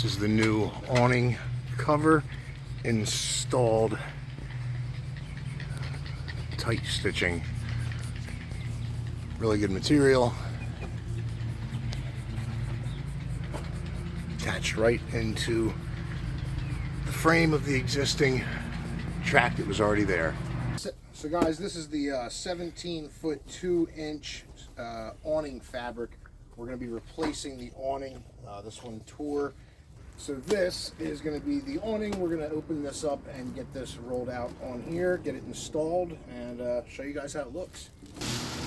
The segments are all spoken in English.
This is the new awning cover, installed tight stitching. Really good material. Attached right into the frame of the existing track that was already there. So guys, this is the 17-foot 2-inch awning fabric. We're going to be replacing the awning. This one tore. So this is going to be the awning. We're going to open this up and get this rolled out on here, get it installed, and show you guys how it looks.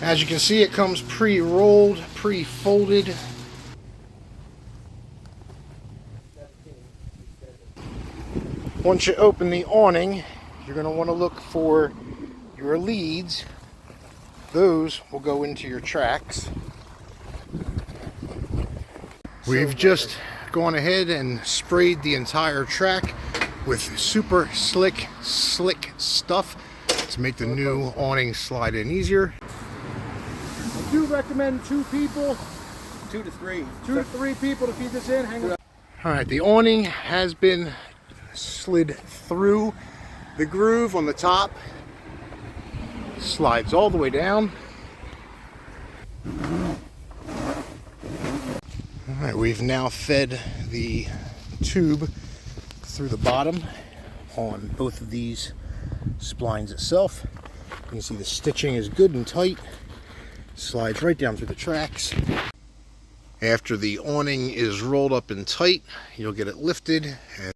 As you can see, it comes pre-rolled, pre-folded. Once you open the awning, you're going to want to look for your leads. Those will go into your tracks. We've just gone ahead and sprayed the entire track with super slick stuff to make the new awning slide in easier. I do recommend 2 people. 2 to 3. 2 to 3 people to feed this in. Alright, the awning has been slid through the groove on the top. Slides all the way down. Alright, we've now fed the tube through the bottom on both of these splines itself. You can see the stitching is good and tight. Slides right down through the tracks. After the awning is rolled up and tight, you'll get it lifted and